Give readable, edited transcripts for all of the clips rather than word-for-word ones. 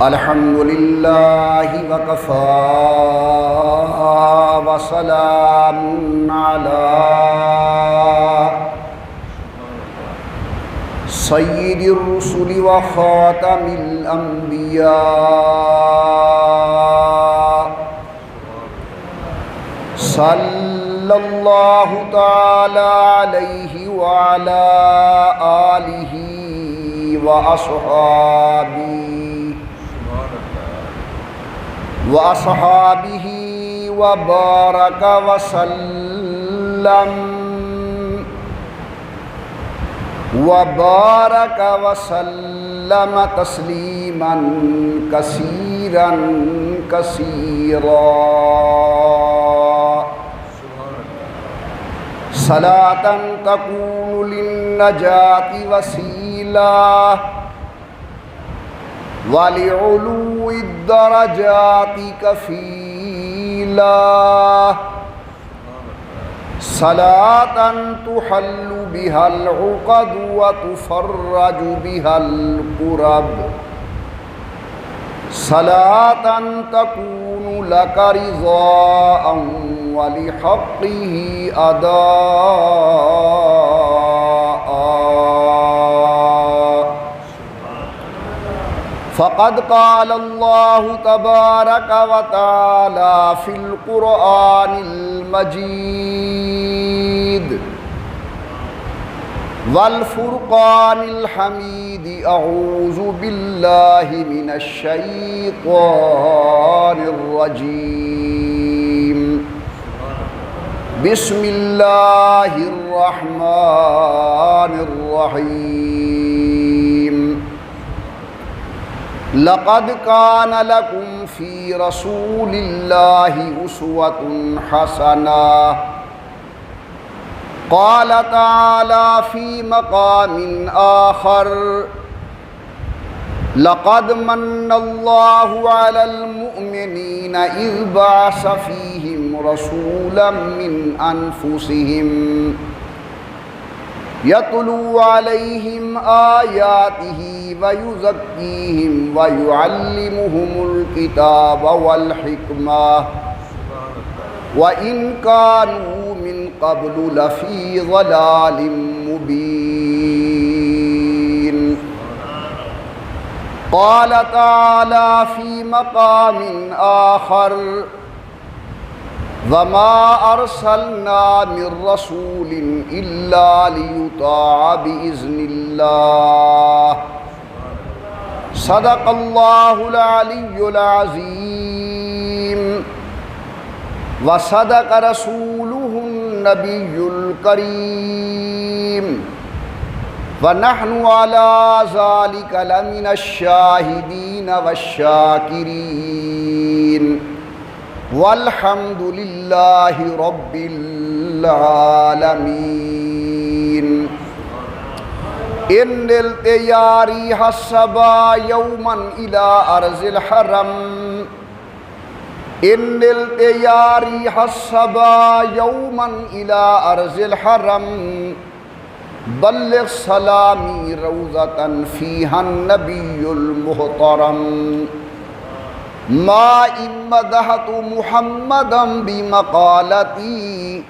الحمد للہ وکفی وسلام علی سید الرسل وخاتم الانبیاء صلی اللہ تعالی علیہ وعلی آلہ وأصحابه وبارك وسلم تسليما كثيرا كثيرا صلاة تكون للنجاة وسيلة وَلِعُلُوِّ الدَّرَجَاتِ كَفِيلًا صلاة تحل بها العقد وتفرج بها الكرب صلاة تكون لك رضاء ولحقه أداء فقد قال الله تبارك وتعالى في القرآن المجيد والفرقان الحميد أعوذ بالله من الشيطان الرجيم بسم الله الرحمن الرحيم لقد كان لكم في رسول الله أسوة حسنة قال تعالى في مقام آخر لقد من الله على المؤمنين إذ بعث فيهم رسولا من أنفسهم يتلو عليهم آياته ويزكيهم ويعلمهم الكتاب والحكمة وإن كانوا من قبل لفي ضلال مبين قال تعالى في مقام آخر وما أرسلنا من رسول إلا ليطاع بإذن الله صدق الله العلي العظيم وصدق رسوله النبي الكريم ونحن على ذلك لمن الشاهدين والشاكرين والحمد لله رب العالمين إن التياري حسبا يوما إلى أرض الحرم إن التياري حسبا يوما إلى أرض الحرم بلغ سلامي روضة فيها النبي المحترم ما إن مدحت محمدا بمقالتي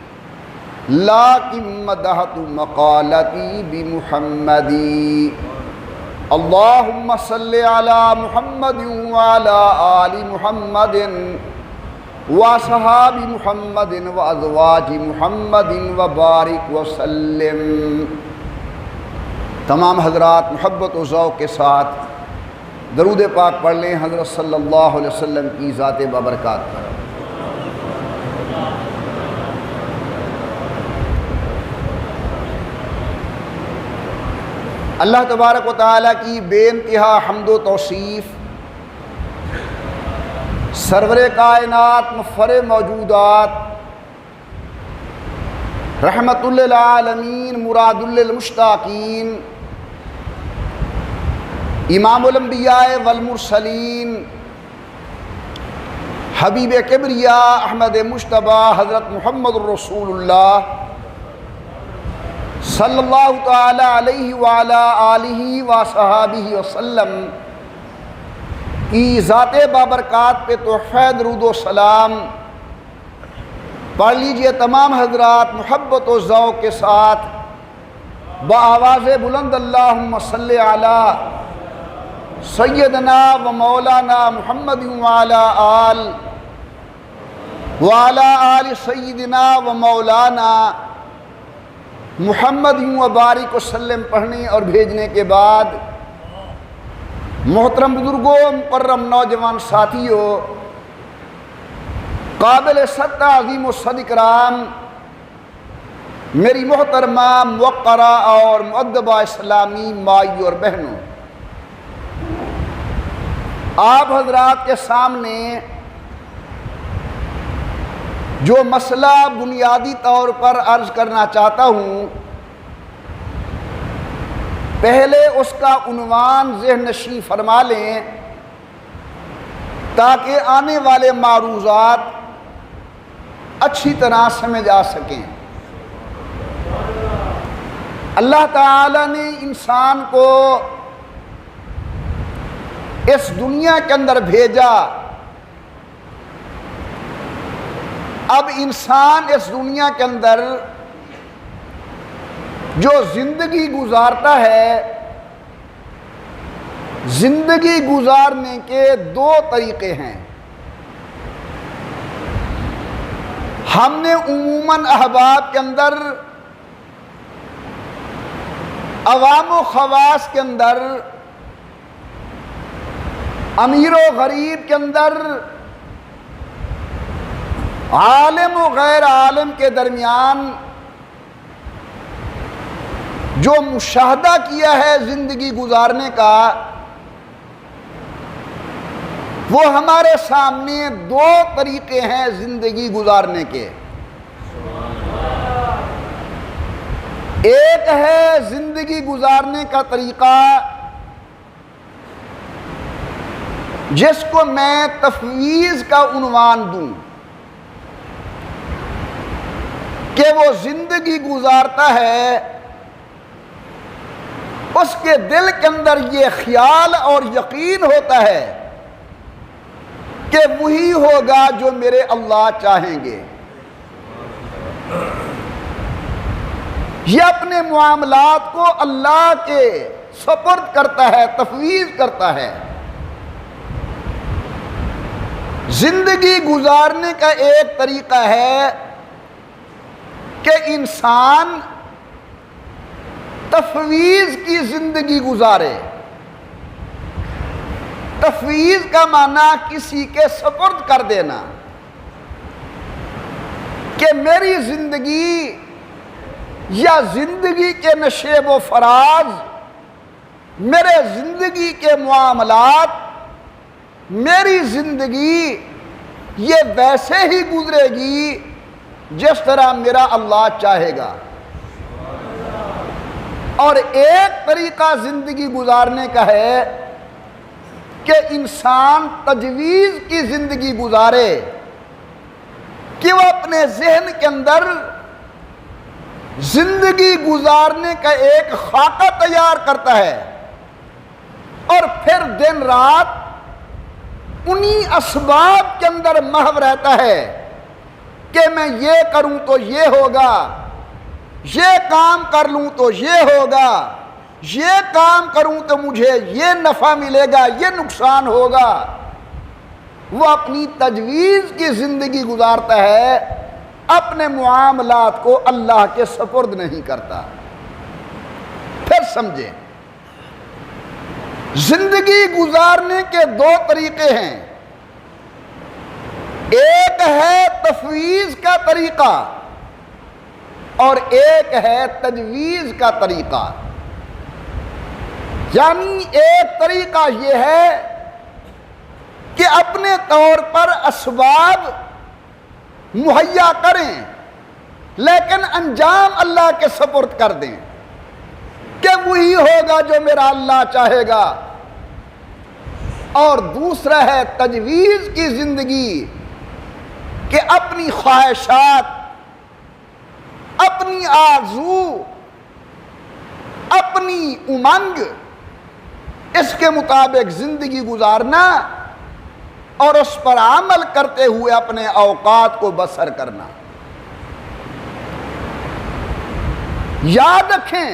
لكن مدحت مقالتي بمحمدي اللهم صل على محمد وعلى آل محمد وصحاب محمد وأزواج محمد وبارك وسلم۔ تمام حضرات محبت و ذوق کے ساتھ درود پاک پڑھ لیں حضرت صلی اللہ علیہ وسلم کی ذات بابرکات پر۔ اللہ تبارک و تعالیٰ کی بے انتہا حمد و توصیف، سرور کائنات مفخر موجودات، رحمت للعالمین مراد للمشتاقین، امام الانبیاء والمرسلین، حبیب کبریا احمد مجتبیٰ حضرت محمد الرسول اللہ صلی اللہ تعالی علیہ وعلی آلہ وصحابہ وسلم کی ذات بابرکات پہ تحفہ درود و سلام پڑھ لیجئے تمام حضرات محبت و ذوق کے ساتھ بآواز بلند اللہم صلی علی سیدنا و مولانا محمد وعلی آل سیدنا و مولانا محمد و بارک وسلم پڑھنے اور بھیجنے کے بعد محترم بزرگوں، مکرم نوجوان ساتھیوں، قابل صد عظیم و صد اکرام میری محترمہ موقرہ اور مؤدبہ اسلامی مائیوں اور بہنوں، آپ حضرات کے سامنے جو مسئلہ بنیادی طور پر عرض کرنا چاہتا ہوں، پہلے اس کا عنوان ذہن نشین فرما لیں تاکہ آنے والے معروضات اچھی طرح سمجھ آ سکیں۔ اللہ تعالی نے انسان کو اس دنیا کے اندر بھیجا۔ اب انسان اس دنیا کے اندر جو زندگی گزارتا ہے، زندگی گزارنے کے دو طریقے ہیں۔ ہم نے عموماً احباب کے اندر، عوام و خواص کے اندر، امیر و غریب کے اندر، عالم و غیر عالم کے درمیان جو مشاہدہ کیا ہے زندگی گزارنے کا، وہ ہمارے سامنے دو طریقے ہیں زندگی گزارنے کے۔ ایک ہے زندگی گزارنے کا طریقہ جس کو میں تفویض کا عنوان دوں کہ وہ زندگی گزارتا ہے، اس کے دل کے اندر یہ خیال اور یقین ہوتا ہے کہ وہی ہوگا جو میرے اللہ چاہیں گے۔ یہ اپنے معاملات کو اللہ کے سپرد کرتا ہے، تفویض کرتا ہے۔ زندگی گزارنے کا ایک طریقہ ہے کہ انسان تفویض کی زندگی گزارے۔ تفویض کا معنی کسی کے سپرد کر دینا کہ میری زندگی یا زندگی کے نشیب و فراز، میرے زندگی کے معاملات، میری زندگی یہ ویسے ہی گزرے گی جس طرح میرا اللہ چاہے گا۔ اور ایک طریقہ زندگی گزارنے کا ہے کہ انسان تجویز کی زندگی گزارے، کہ وہ اپنے ذہن کے اندر زندگی گزارنے کا ایک خاکہ تیار کرتا ہے اور پھر دن رات انہی اسباب کے اندر محو رہتا ہے کہ میں یہ کروں تو یہ ہوگا، یہ کام کر لوں تو یہ ہوگا، یہ کام کروں تو مجھے یہ نفع ملے گا، یہ نقصان ہوگا۔ وہ اپنی تجویز کی زندگی گزارتا ہے، اپنے معاملات کو اللہ کے سپرد نہیں کرتا۔ پھر سمجھیں، زندگی گزارنے کے دو طریقے ہیں۔ ایک ہے تفویض کا طریقہ اور ایک ہے تجویز کا طریقہ۔ یعنی ایک طریقہ یہ ہے کہ اپنے طور پر اسباب مہیا کریں لیکن انجام اللہ کے سپرد کر دیں کہ وہی ہوگا جو میرا اللہ چاہے گا۔ اور دوسرا ہے تجویز کی زندگی، کہ اپنی خواہشات، اپنی آرزو، اپنی امنگ، اس کے مطابق زندگی گزارنا اور اس پر عمل کرتے ہوئے اپنے اوقات کو بسر کرنا۔ یاد رکھیں،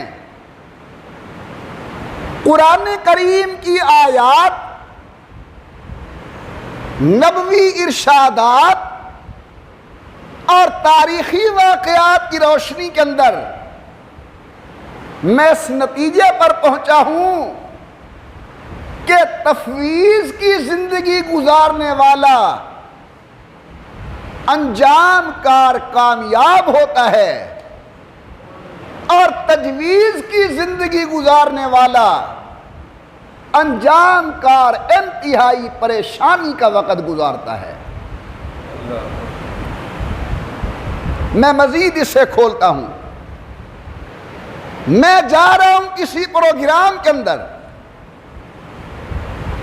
قرآن کریم کی آیات، نبوی ارشادات اور تاریخی واقعات کی روشنی کے اندر میں اس نتیجے پر پہنچا ہوں کہ تفویض کی زندگی گزارنے والا انجام کار کامیاب ہوتا ہے، اور تجویز کی زندگی گزارنے والا انجام کار انتہائی پریشانی کا وقت گزارتا ہے۔ میں مزید اسے کھولتا ہوں۔ میں جا رہا ہوں کسی پروگرام کے اندر،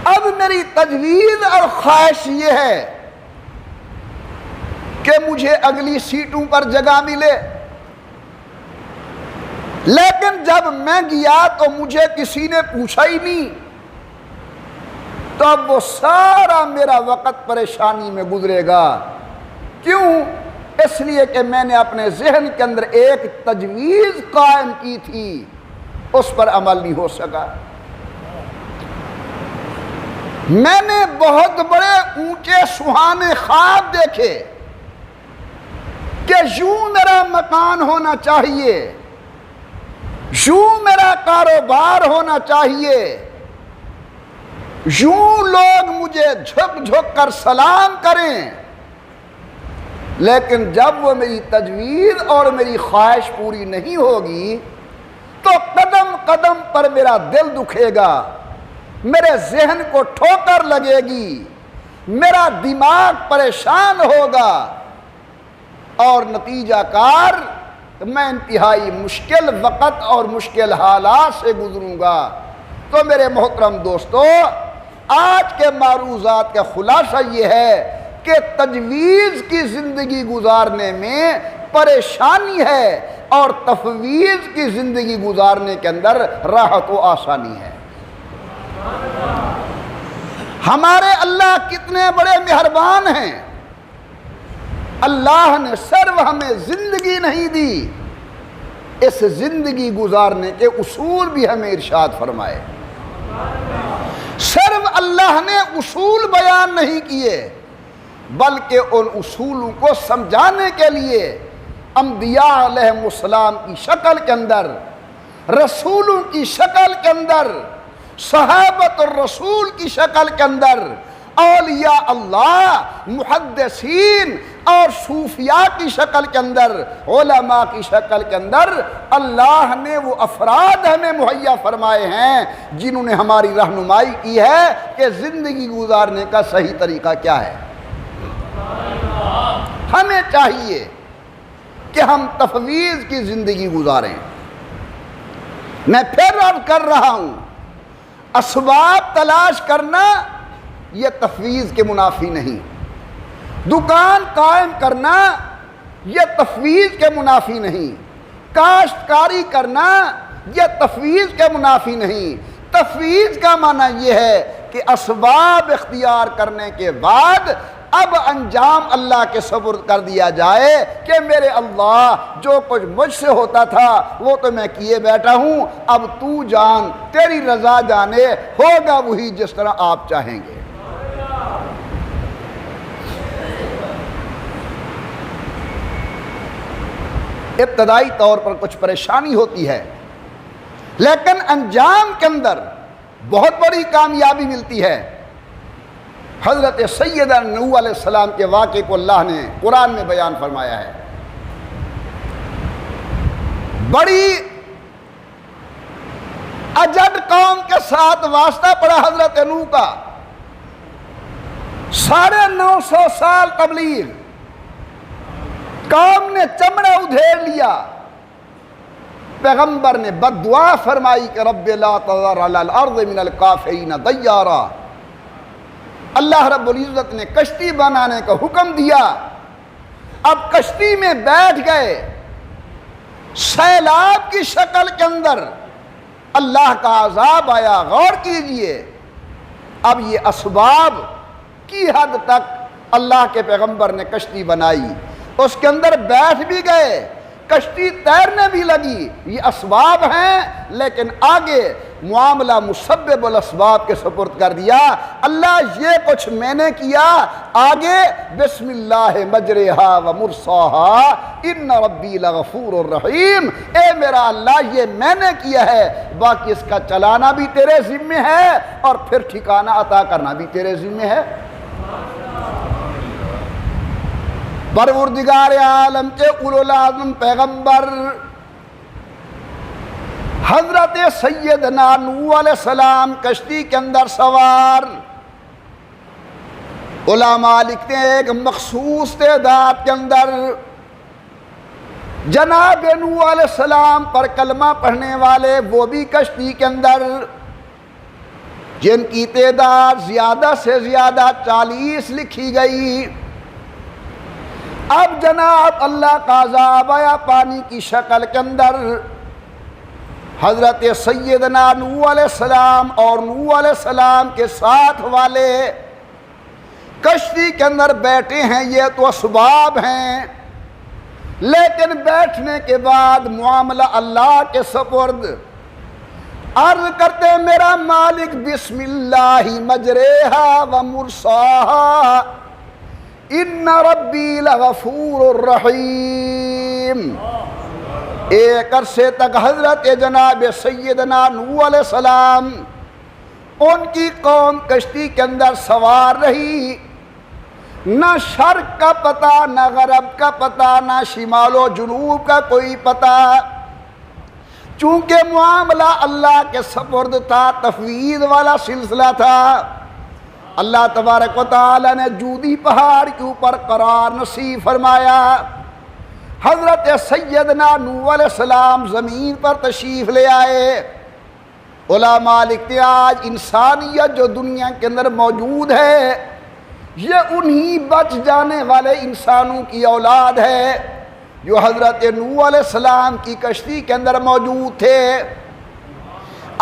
اب میری تجویز اور خواہش یہ ہے کہ مجھے اگلی سیٹوں پر جگہ ملے، لیکن جب میں گیا تو مجھے کسی نے پوچھا ہی نہیں، تو اب وہ سارا میرا وقت پریشانی میں گزرے گا۔ کیوں؟ اس لیے کہ میں نے اپنے ذہن کے اندر ایک تجویز قائم کی تھی، اس پر عمل نہیں ہو سکا۔ میں نے بہت بڑے اونچے سہانے خواب دیکھے کہ یوں میرا مکان ہونا چاہیے، یوں میرا کاروبار ہونا چاہیے، یوں لوگ مجھے جھک جھک کر سلام کریں، لیکن جب وہ میری تجویز اور میری خواہش پوری نہیں ہوگی تو قدم قدم پر میرا دل دکھے گا، میرے ذہن کو ٹھوکر لگے گی، میرا دماغ پریشان ہوگا، اور نتیجہ کار میں انتہائی مشکل وقت اور مشکل حالات سے گزروں گا۔ تو میرے محترم دوستو، آج کے معروضات کا خلاصہ یہ ہے کہ تجویز کی زندگی گزارنے میں پریشانی ہے، اور تفویض کی زندگی گزارنے کے اندر راحت و آسانی ہے۔ ہمارے اللہ کتنے بڑے مہربان ہیں، اللہ نے صرف ہمیں زندگی نہیں دی، اس زندگی گزارنے کے اصول بھی ہمیں ارشاد فرمائے۔ صرف اللہ نے اصول بیان نہیں کیے، بلکہ ان اصولوں کو سمجھانے کے لیے انبیاء علیہ السلام کی شکل کے اندر، رسولوں کی شکل کے اندر، صحابت الرسول کی شکل کے اندر، اولیاء اللہ، محدثین اور صوفیاء کی شکل کے اندر، علماء کی شکل کے اندر اللہ نے وہ افراد ہمیں مہیا فرمائے ہیں جنہوں نے ہماری رہنمائی کی ہے کہ زندگی گزارنے کا صحیح طریقہ کیا ہے۔ ہمیں چاہیے کہ ہم تفویض کی زندگی گزاریں۔ میں پھر عرض کر رہا ہوں، اسباب تلاش کرنا یہ تفویض کے منافی نہیں، دکان قائم کرنا یہ تفویض کے منافی نہیں، کاشتکاری کرنا یہ تفویض کے منافی نہیں۔ تفویض کا معنی یہ ہے کہ اسباب اختیار کرنے کے بعد اب انجام اللہ کے سپرد کر دیا جائے کہ میرے اللہ جو کچھ مجھ سے ہوتا تھا وہ تو میں کیے بیٹھا ہوں، اب تو جان، تیری رضا جانے، ہوگا وہی جس طرح آپ چاہیں گے۔ ابتدائی طور پر کچھ پریشانی ہوتی ہے، لیکن انجام کے اندر بہت بڑی کامیابی ملتی ہے۔ حضرت سیدنا نوح علیہ السلام کے واقعے کو اللہ نے قرآن میں بیان فرمایا ہے۔ بڑی اجد قوم کے ساتھ واسطہ پڑا حضرت نوح کا، 950 سال تبلیغ، قوم نے چمڑا ادھیڑ لیا، پیغمبر نے بد دعا فرمائی کہ رب لا تذر علی الارض من الکافرین دیارا۔ اللہ رب العزت نے کشتی بنانے کا حکم دیا، اب کشتی میں بیٹھ گئے، سیلاب کی شکل کے اندر اللہ کا عذاب آیا۔ غور کیجئے، اب یہ اسباب کی حد تک اللہ کے پیغمبر نے کشتی بنائی، اس کے اندر بیٹھ بھی گئے، کشتی تیرنے بھی لگی، یہ اسباب ہیں، لیکن آگے معاملہ مسبب الاسباب کے سپرد کر دیا۔ اللہ یہ کچھ میں نے کیا، آگے بسم اللہ مجریہا و مرساہا ان ربی لغفور الرحیم، اے میرا اللہ یہ میں نے کیا ہے، باقی اس کا چلانا بھی تیرے ذمہ ہے اور پھر ٹھکانہ عطا کرنا بھی تیرے ذمہ ہے۔ پروردگار عالم کے اولو العزم پیغمبر حضرت سیدنا نوح علیہ السلام کشتی کے اندر سوار، علماء لکھتے ہیں ایک مخصوص تعداد کے اندر جناب نوح علیہ السلام پر کلمہ پڑھنے والے وہ بھی کشتی کے اندر، جن کی تعداد زیادہ سے زیادہ 40 لکھی گئی۔ اب جناب اللہ کا عذاب آیا پانی کی شکل کے اندر، حضرت سیدنا نوح علیہ السلام اور نوح علیہ السلام کے ساتھ والے کشتی کے اندر بیٹھے ہیں، یہ تو اسباب ہیں، لیکن بیٹھنے کے بعد معاملہ اللہ کے سپرد، عرض کرتے میرا مالک بسم اللہ مجریہا و مرساہا ان ربی لغفور الرحیم۔ ایک عرصے تک حضرت جناب سیدنا نوح علیہ السلام ان کی قوم کشتی کے اندر سوار رہی، نہ شرق کا پتہ، نہ غرب کا پتہ، نہ شمال و جنوب کا کوئی پتہ، چونکہ معاملہ اللہ کے سپرد تھا، تفویض والا سلسلہ تھا۔ اللہ تبارک و تعالی نے جودی پہاڑ کے اوپر قرار نصیب فرمایا، حضرت سیدنا نوح علیہ السلام زمین پر تشریف لے آئے۔ علماء لکھتے ہیں آج انسانیت جو دنیا کے اندر موجود ہے یہ انہی بچ جانے والے انسانوں کی اولاد ہے جو حضرت نوح علیہ السلام کی کشتی کے اندر موجود تھے۔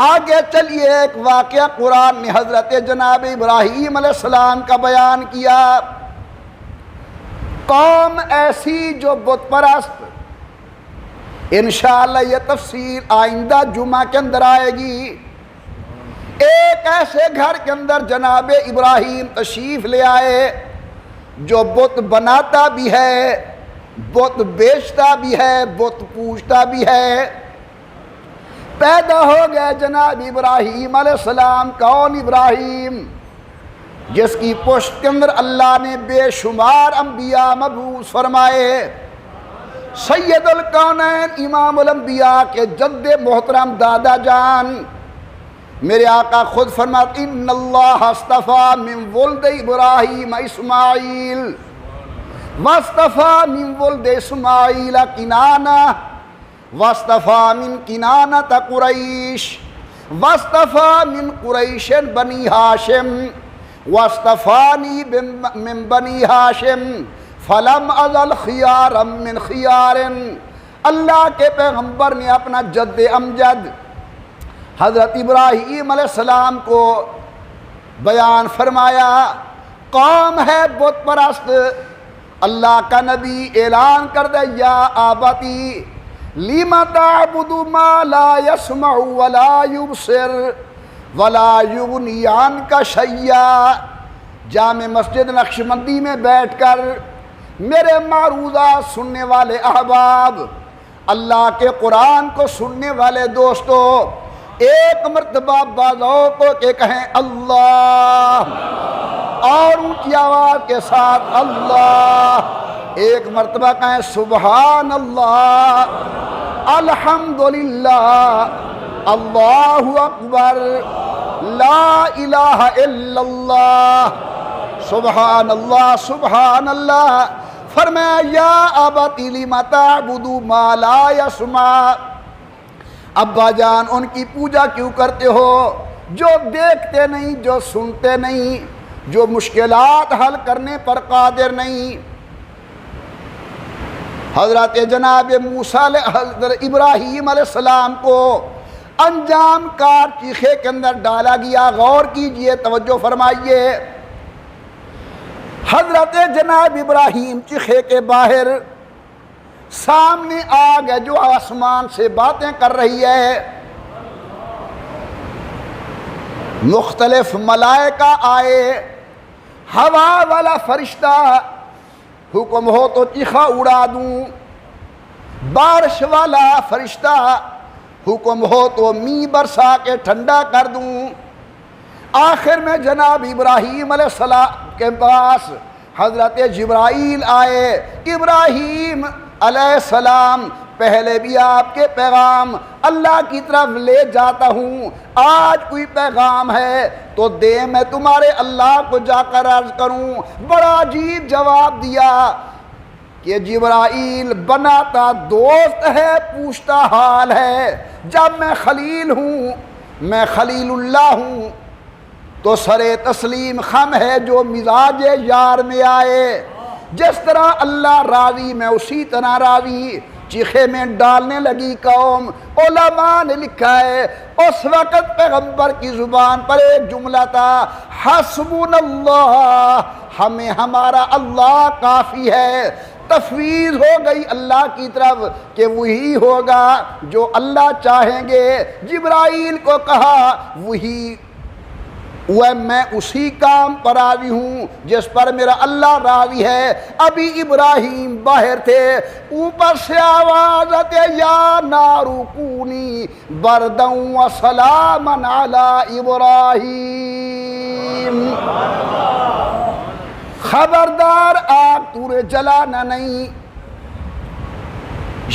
آگے چلیے ایک واقعہ قرآن نے حضرت جناب ابراہیم علیہ السلام کا بیان کیا۔ قوم ایسی جو بت پرست، انشاءاللہ یہ تفصیل آئندہ جمعہ کے اندر آئے گی۔ ایک ایسے گھر کے اندر جناب ابراہیم تشریف لے آئے جو بت بناتا بھی ہے، بت بیچتا بھی ہے، بت پوجتا بھی ہے۔ پیدا ہو گئے جناب ابراہیم علیہ السلام۔ کون ابراہیم؟ جس کی پشت کے اندر اللہ نے بے شمار انبیاء مبعوث فرمائے، سید الکونین امام الانبیاء کے جد محترم دادا جان میرے آقا خود فرماتے ان اللہ اصطفیٰ من ولد ابراہیم اسماعیل واصطفیٰ من ولد اسماعیل کنانہ واصطفیٰ من کنانہ قریش واصطفیٰ من قریش بنی ہاشم واصطفانی من بنی ہاشم فلم ازل خیارا من خیار۔ اللہ کے پیغمبر نے اپنا جد امجد حضرت ابراہیم علیہ السلام کو بیان فرمایا۔ قوم ہے بت پرست، اللہ کا نبی اعلان کر دے یا آبتی لِمَ تَعْبُدُ مَا لَا يَسْمَعُ وَلَا يُبْصِرُ وَلَا يُغْنِي عَنْكَ شَيْئًا۔ جامع مسجد نقشبندی میں بیٹھ کر میرے معروضات سننے والے احباب، اللہ کے قرآن کو سننے والے دوستو، ایک مرتبہ بازوں کو کہ کہیں اللہ، اور اونچی آواز کے ساتھ اللہ، ایک مرتبہ کہیں سبحان اللہ، الحمدللہ، اللہ اکبر، لا الہ الا اللہ، سبحان اللہ سبحان اللہ۔ فرمایا یا ابتی لم تعبد ما لا یسمع، ابا جان ان کی پوجا کیوں کرتے ہو جو دیکھتے نہیں، جو سنتے نہیں، جو مشکلات حل کرنے پر قادر نہیں۔ حضرت جناب موسیٰ حضرت ابراہیم علیہ السلام کو انجام کار چیخے کے اندر ڈالا گیا۔ غور کیجئے، توجہ فرمائیے۔ حضرت جناب ابراہیم چیخے کے باہر سامنے آگ ہے جو آسمان سے باتیں کر رہی ہے، مختلف ملائکہ آئے، ہوا والا فرشتہ حکم ہو تو چیخا اڑا دوں، بارش والا فرشتہ حکم ہو تو می برسا کے ٹھنڈا کر دوں۔ آخر میں جناب ابراہیم علیہ السلام کے پاس حضرت جبرائیل آئے۔ ابراہیم علیہ السلام پہلے بھی آپ کے پیغام اللہ کی طرف لے جاتا ہوں، آج کوئی پیغام ہے تو دے میں تمہارے اللہ کو جا کر عرض کروں۔ بڑا عجیب جواب دیا کہ جبرائیل بناتا دوست ہے، پوچھتا حال ہے۔ جب میں خلیل ہوں، میں خلیل اللہ ہوں، تو سر تسلیم خم ہے جو مزاج یار میں آئے۔ جس طرح اللہ راضی میں اسی طرح راضی۔ چیخے میں ڈالنے لگی قوم۔ علماء نے لکھا ہے اس وقت پیغمبر کی زبان پر ایک جملہ تھا، حسبنا اللہ، ہمیں ہمارا اللہ کافی ہے۔ تفویض ہو گئی اللہ کی طرف کہ وہی ہوگا جو اللہ چاہیں گے۔ جبرائیل کو کہا وہی میں اسی کام پر راضی ہوں جس پر میرا اللہ راضی ہے۔ ابھی ابراہیم باہر تھے، اوپر سے آواز آتے یا نار کونی بردا و سلاما علی ابراہیم، خبردار آگ تورے جلانا نہیں،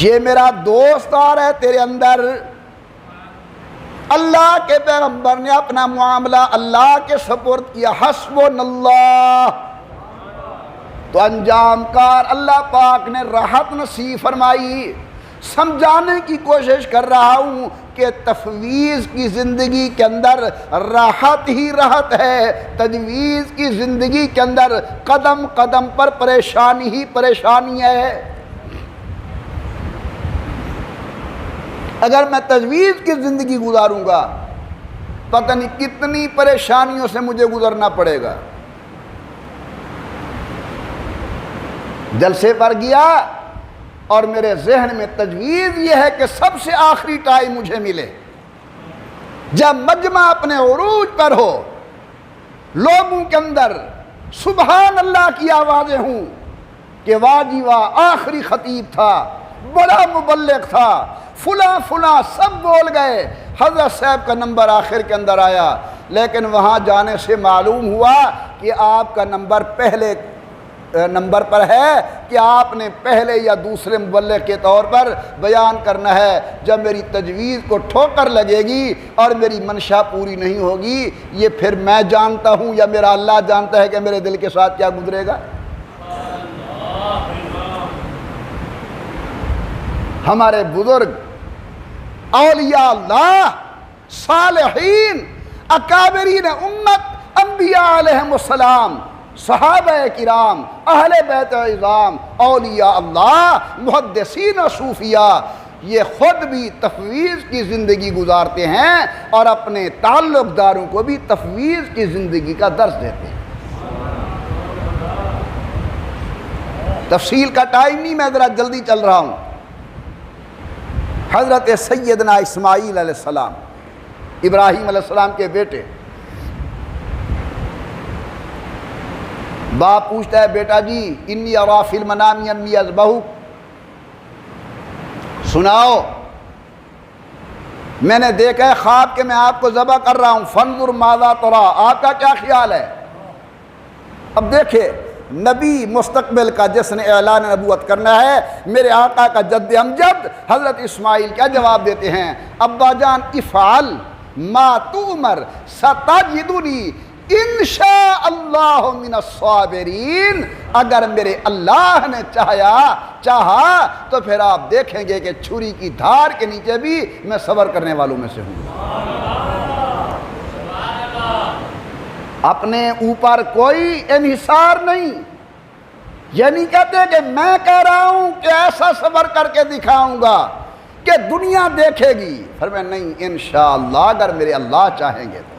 یہ میرا دوست آ رہا ہے تیرے اندر۔ اللہ کے پیغمبر نے اپنا معاملہ اللہ کے سپرد کیا، حسبنا اللہ۔ تو انجام کار اللہ پاک نے راحت نصیب فرمائی۔ سمجھانے کی کوشش کر رہا ہوں کہ تفویض کی زندگی کے اندر راحت ہی راحت ہے، تجویز کی زندگی کے اندر قدم قدم پر پریشانی ہی پریشانی ہے۔ اگر میں تجویز کی زندگی گزاروں گا پتہ نہیں کتنی پریشانیوں سے مجھے گزرنا پڑے گا۔ جلسے پر گیا اور میرے ذہن میں تجویز یہ ہے کہ سب سے آخری ٹائم مجھے ملے جب مجمع اپنے عروج پر ہو، لوگوں کے اندر سبحان اللہ کی آوازیں ہوں کہ واہ جی واہ، آخری خطیب تھا، بڑا مبلغ تھا، فلاں فلاں سب بول گئے، حضرت صاحب کا نمبر آخر کے اندر آیا، لیکن وہاں جانے سے معلوم ہوا کہ آپ کا نمبر پہلے نمبر پر ہے کہ آپ نے پہلے یا دوسرے مبلغ کے طور پر بیان کرنا ہے۔ جب میری تجویز کو ٹھوکر لگے گی اور میری منشا پوری نہیں ہوگی، یہ پھر میں جانتا ہوں یا میرا اللہ جانتا ہے کہ میرے دل کے ساتھ کیا گزرے گا۔ ہمارے بزرگ اولیاء اللہ، صالحین، اکابرین امت، انبیاء علیہم السلام، صحابہ کرام، اہل بیت عظام، اولیاء اللہ، محدثین و صوفیاء، یہ خود بھی تفویض کی زندگی گزارتے ہیں اور اپنے تعلق داروں کو بھی تفویض کی زندگی کا درس دیتے ہیں۔ تفصیل کا ٹائم نہیں، میں ذرا جلدی چل رہا ہوں۔ حضرت سیدنا اسماعیل علیہ السلام، ابراہیم علیہ السلام کے بیٹے، باپ پوچھتا ہے بیٹا جی انی ارا فی المنام انی اذبحک، سناؤ میں نے دیکھا ہے خواب کہ میں آپ کو ذبح کر رہا ہوں، فانظر ماذا تری، آپ کا کیا خیال ہے؟ اب دیکھیں نبی مستقبل کا جس نے اعلان نبوت کرنا ہے، میرے آقا کا جد امجد حضرت اسماعیل کیا جواب دیتے ہیں؟ ابا جان افعل ما تؤمر ستجدنی انشاء اللہ من الصابرین، اگر میرے اللہ نے چاہا تو پھر آپ دیکھیں گے کہ چھری کی دھار کے نیچے بھی میں صبر کرنے والوں میں سے ہوں۔ اپنے اوپر کوئی انحصار نہیں، یہ نہیں کہتے کہ میں کہہ رہا ہوں کہ ایسا صبر کر کے دکھاؤں گا کہ دنیا دیکھے گی، فرمایا نہیں، انشاءاللہ اگر میرے اللہ چاہیں گے تو۔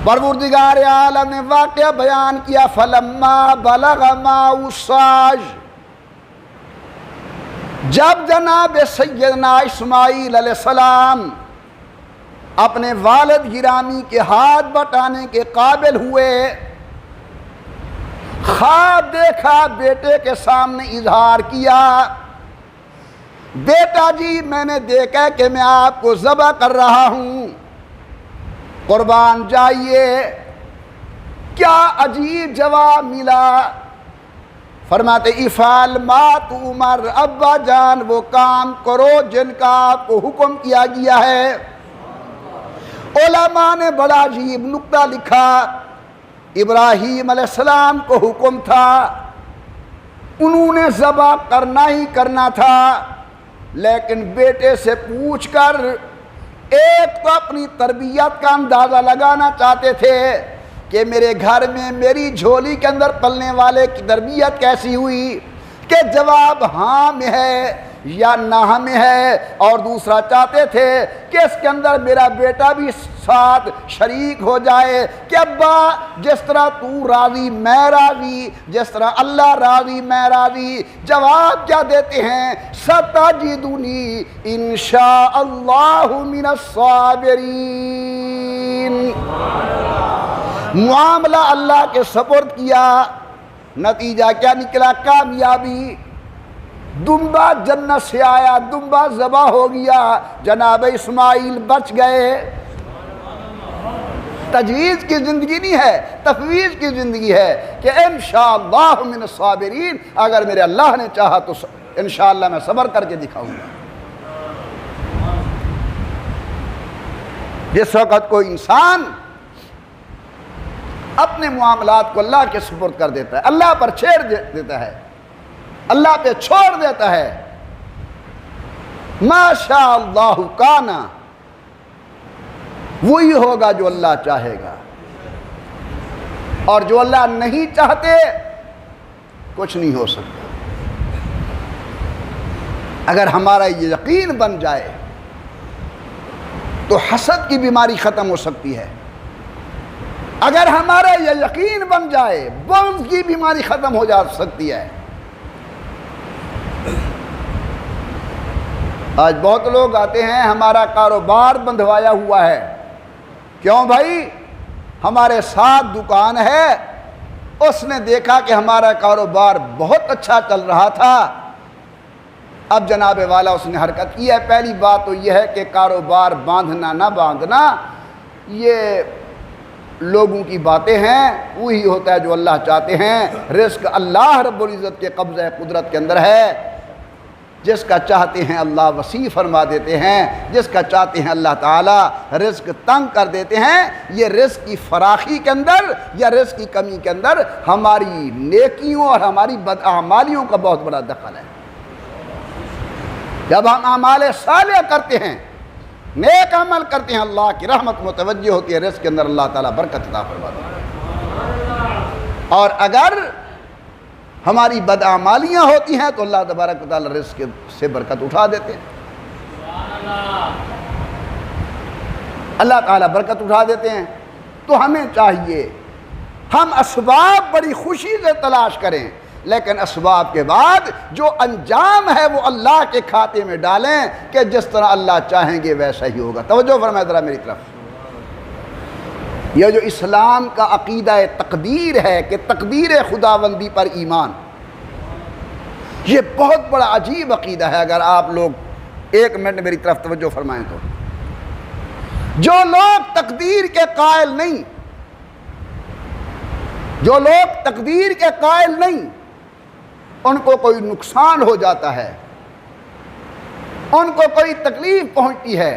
پروردگار عالم نے واقعہ بیان کیا، فلما بلغ معه السعی، جب جناب سیدنا اسماعیل علیہ السلام اپنے والد گرامی کے ہاتھ بٹانے کے قابل ہوئے، خواب دیکھا، بیٹے کے سامنے اظہار کیا، بیٹا جی میں نے دیکھا کہ میں آپ کو ذبح کر رہا ہوں، قربان جائیے۔ کیا عجیب جواب ملا، فرماتے افعل ما تؤمر، ابا جان وہ کام کرو جن کا آپ کو حکم کیا گیا ہے۔ علماء نے بڑا عجیب نکتہ لکھا، ابراہیم علیہ السلام کو حکم تھا، انہوں نے ذبح کرنا ہی کرنا تھا، لیکن بیٹے سے پوچھ کر ایک تو اپنی تربیت کا اندازہ لگانا چاہتے تھے کہ میرے گھر میں میری جھولی کے اندر پلنے والے کی تربیت کیسی ہوئی، کہ جواب ہاں میں ہے یا نہ میں ہے، اور دوسرا چاہتے تھے کہ اس کے اندر میرا بیٹا بھی ساتھ شریک ہو جائے، کہ ابا جس طرح تو راضی میں راضی، جس طرح اللہ راضی میں راضی۔ جواب کیا دیتے ہیں، ستجدنی انشاء اللہ من الصابرین۔ معاملہ اللہ کے سپرد کیا، نتیجہ کیا نکلا، کامیابی۔ دمبا جنت سے آیا، دمبا ذبح ہو گیا، جناب اسماعیل بچ گئے۔ تجویز کی زندگی نہیں ہے، تفویض کی زندگی ہے کہ انشاءاللہ من الصابرین، اگر میرے اللہ نے چاہا تو انشاءاللہ میں صبر کر کے دکھاؤں گا۔ جس وقت کوئی انسان اپنے معاملات کو اللہ کے سپرد کر دیتا ہے، اللہ پر چھوڑ دیتا ہے، اللہ پہ چھوڑ دیتا ہے، ما شاء اللہ کانا، وہی ہوگا جو اللہ چاہے گا، اور جو اللہ نہیں چاہتے کچھ نہیں ہو سکتا۔ اگر ہمارا یہ یقین بن جائے تو حسد کی بیماری ختم ہو سکتی ہے، اگر ہمارا یہ یقین بن جائے بغض کی بیماری ختم ہو جا سکتی ہے۔ آج بہت لوگ آتے ہیں، ہمارا کاروبار بندھوایا ہوا ہے، کیوں بھائی؟ ہمارے ساتھ دکان ہے، اس نے دیکھا کہ ہمارا کاروبار بہت اچھا چل رہا تھا، اب جناب والا اس نے حرکت کی ہے۔ پہلی بات تو یہ ہے کہ کاروبار باندھنا نہ باندھنا یہ لوگوں کی باتیں ہیں، وہی ہوتا ہے جو اللہ چاہتے ہیں۔ رزق اللہ رب العزت کے قبضہ قدرت کے اندر ہے، جس کا چاہتے ہیں اللہ وسیع فرما دیتے ہیں، جس کا چاہتے ہیں اللہ تعالیٰ رزق تنگ کر دیتے ہیں۔ یہ رزق کی فراخی کے اندر یا رزق کی کمی کے اندر ہماری نیکیوں اور ہماری بداعمالیوں کا بہت بڑا دخل ہے۔ جب ہم اعمال صالح کرتے ہیں، نیک عمل کرتے ہیں، اللہ کی رحمت متوجہ ہوتی ہے، رزق کے اندر اللہ تعالیٰ برکت عطا فرماتا ہے۔ اور اگر ہماری بدعمالیاں ہوتی ہیں تو اللہ تبارک و تعالیٰ رزق سے برکت اٹھا دیتے ہیں، اللہ تعالیٰ برکت اٹھا دیتے ہیں۔ تو ہمیں چاہیے ہم اسباب بڑی خوشی سے تلاش کریں، لیکن اسباب کے بعد جو انجام ہے وہ اللہ کے کھاتے میں ڈالیں کہ جس طرح اللہ چاہیں گے ویسا ہی ہوگا۔ توجہ فرمائے ذرا میری طرف۔ یہ جو اسلام کا عقیدہ تقدیر ہے کہ تقدیر خداوندی پر ایمان، یہ بہت بڑا عجیب عقیدہ ہے۔ اگر آپ لوگ ایک منٹ میری طرف توجہ فرمائیں تو جو لوگ تقدیر کے قائل نہیں، جو لوگ تقدیر کے قائل نہیں، ان کو کوئی نقصان ہو جاتا ہے، ان کو کوئی تکلیف پہنچتی ہے،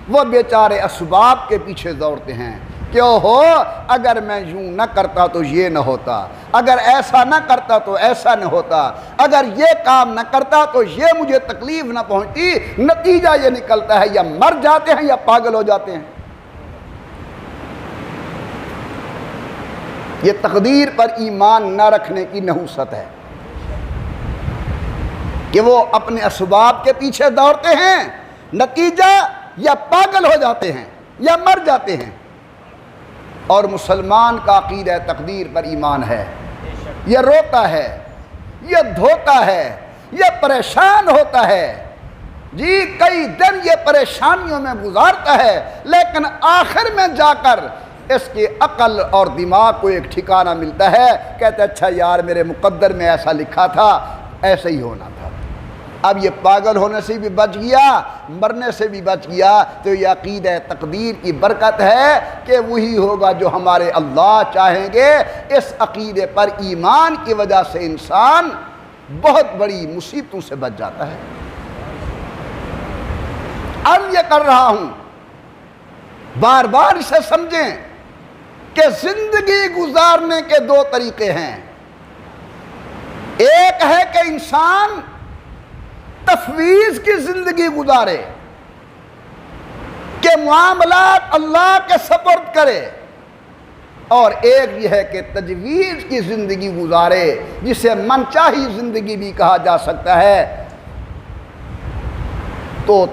وہ بیچارے اسباب کے پیچھے دوڑتے ہیں کہ اوہو اگر میں یوں نہ کرتا تو یہ نہ ہوتا، اگر ایسا نہ کرتا تو ایسا نہ ہوتا، اگر یہ کام نہ کرتا تو یہ مجھے تکلیف نہ پہنچتی۔ نتیجہ یہ نکلتا ہے یا مر جاتے ہیں یا پاگل ہو جاتے ہیں۔ یہ تقدیر پر ایمان نہ رکھنے کی نحوست ہے کہ وہ اپنے اسباب کے پیچھے دوڑتے ہیں، نتیجہ یا پاگل ہو جاتے ہیں یا مر جاتے ہیں۔ اور مسلمان کا عقیدہ تقدیر پر ایمان ہے، یہ روتا ہے، یہ دھوتا ہے، یہ پریشان ہوتا ہے، جی کئی دن یہ پریشانیوں میں گزارتا ہے، لیکن آخر میں جا کر اس کی عقل اور دماغ کو ایک ٹھکانہ ملتا ہے، کہتے اچھا یار میرے مقدر میں ایسا لکھا تھا، ایسا ہی ہونا تھا۔ اب یہ پاگل ہونے سے بھی بچ گیا، مرنے سے بھی بچ گیا، تو یہ عقیدہ تقدیر کی برکت ہے کہ وہی ہوگا جو ہمارے اللہ چاہیں گے۔ اس عقیدے پر ایمان کی وجہ سے انسان بہت بڑی مصیبتوں سے بچ جاتا ہے۔ اب یہ کر رہا ہوں، بار بار اسے سمجھیں کہ زندگی گزارنے کے دو طریقے ہیں۔ ایک ہے کہ انسان تفویض کی زندگی گزارے، کہ معاملات اللہ کے سپرد کرے، اور ایک یہ ہے کہ تجویز کی زندگی گزارے، جسے منچاہی زندگی بھی کہا جا سکتا ہے۔ تو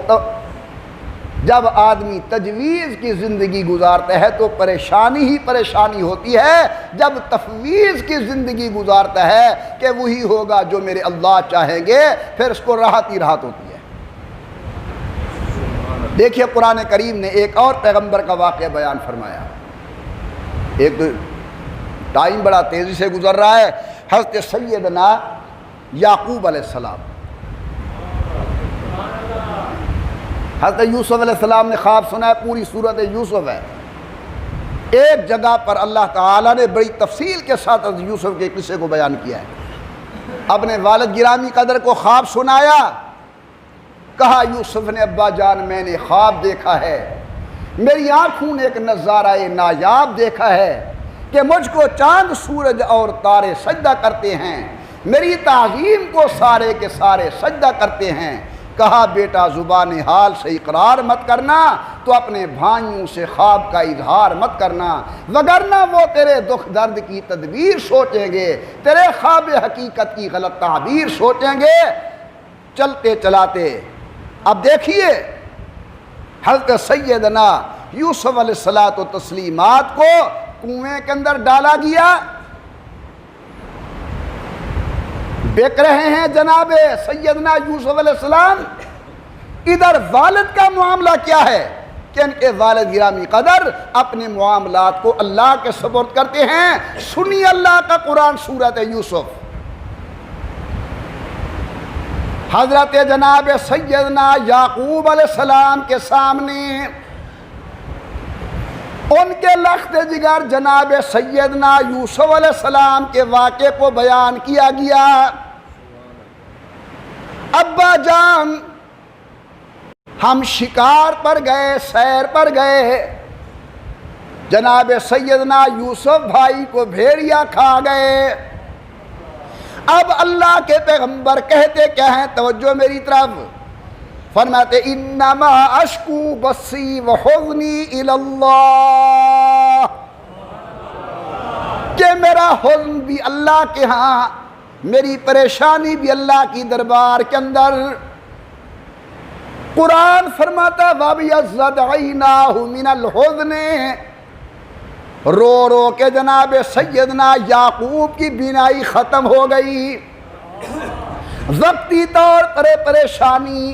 جب آدمی تجویز کی زندگی گزارتا ہے تو پریشانی ہی پریشانی ہوتی ہے، جب تفویض کی زندگی گزارتا ہے کہ وہی ہوگا جو میرے اللہ چاہیں گے، پھر اس کو راحت ہی راحت ہوتی ہے۔ دیکھیے قرآن کریم نے ایک اور پیغمبر کا واقعہ بیان فرمایا۔ ایک تو ٹائم بڑا تیزی سے گزر رہا ہے، حضرت سیدنا یعقوب علیہ السلام، حضرت یوسف علیہ السلام نے خواب سنا ہے، پوری صورت یوسف ہے۔ ایک جگہ پر اللہ تعالیٰ نے بڑی تفصیل کے ساتھ حضرت یوسف کے قصے کو بیان کیا ہے۔ اپنے والد گرامی قدر کو خواب سنایا، کہا یوسف نے ابا جان میں نے خواب دیکھا ہے، میری آنکھوں نے ایک نظارہ نایاب دیکھا ہے کہ مجھ کو چاند سورج اور تارے سجدہ کرتے ہیں، میری تعظیم کو سارے کے سارے سجدہ کرتے ہیں۔ کہا بیٹا زبان حال سے اقرار مت کرنا، تو اپنے بھائیوں سے خواب کا اظہار مت کرنا، وگرنہ وہ تیرے دکھ درد کی تدبیر سوچیں گے، تیرے خواب حقیقت کی غلط تعبیر سوچیں گے۔ چلتے چلاتے اب دیکھیے حضرت سیدنا یوسف علیہ الصلاۃ والتسلیمات کو کنویں کے اندر ڈالا گیا، بک رہے ہیں جناب سیدنا یوسف علیہ السلام۔ ادھر والد کا معاملہ کیا ہے کہ ان کے والد گرامی قدر اپنے معاملات کو اللہ کے سپرد کرتے ہیں۔ سنی اللہ کا قرآن سورۃ یوسف، حضرت جناب سیدنا یعقوب علیہ السلام کے سامنے ان کے لخت جگر جناب سیدنا یوسف علیہ السلام کے واقعے کو بیان کیا گیا۔ ابا جان ہم شکار پر گئے، سیر پر گئے، جناب سیدنا یوسف بھائی کو بھیڑیا کھا گئے۔ اب اللہ کے پیغمبر کہتے کیا ہیں، توجہ میری طرف، فرماتے انما اشکو بثی وحزنی الی اللہ، کہ میرا حزن بھی اللہ کے ہاں، میری پریشانی بھی اللہ کی دربار کے اندر۔ قرآن فرماتا وَبِيَضَّتْ عَيْنَاهُ مِنَ الْحُزْنِ، رو رو کے جناب سیدنا یعقوب کی بینائی ختم ہو گئی، وقتی طور پر پریشانی،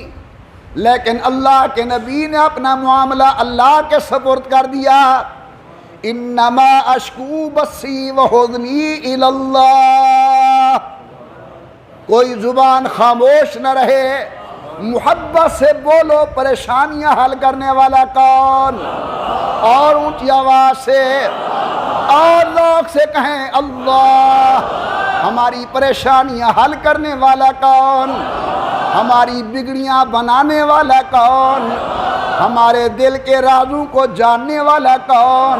لیکن اللہ کے نبی نے اپنا معاملہ اللہ کے سپرد کر دیا۔ انما اشکو بثی وحزنی الی اللہ، کوئی زبان خاموش نہ رہے، محبت سے بولو، پریشانیاں حل کرنے والا کون؟ اور اونچی آواز سے اور لوگ سے کہیں اللہ، ہماری پریشانیاں حل کرنے والا کون؟ ہماری بگڑیاں بنانے والا کون؟ ہمارے دل کے رازوں کو جاننے والا کون؟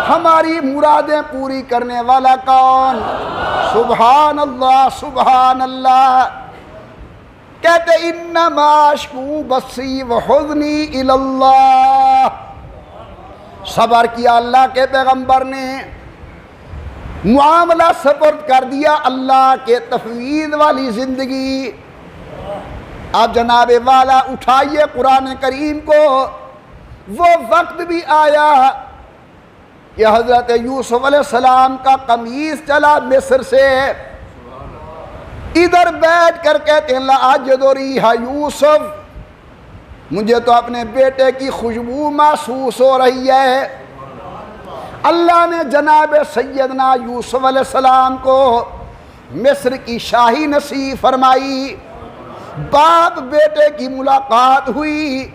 ہماری مرادیں پوری کرنے والا کون؟ سبحان اللہ سبحان اللہ۔ کہتے انما اشکو بثی وحزنی الی اللہ، صبر کیا اللہ کے پیغمبر نے، معاملہ سپرد کر دیا اللہ کے تفویض والی زندگی۔ اب جناب والا اٹھائیے قرآن کریم کو، وہ وقت بھی آیا کہ حضرت یوسف علیہ السلام کا قمیص چلا مصر سے، ادھر بیٹھ کر کہتے ہیں لا اجد ریح یوسف، مجھے تو اپنے بیٹے کی خوشبو محسوس ہو رہی ہے۔ اللہ نے جناب سیدنا یوسف علیہ السلام کو مصر کی شاہی نصیب فرمائی، باپ بیٹے کی ملاقات ہوئی،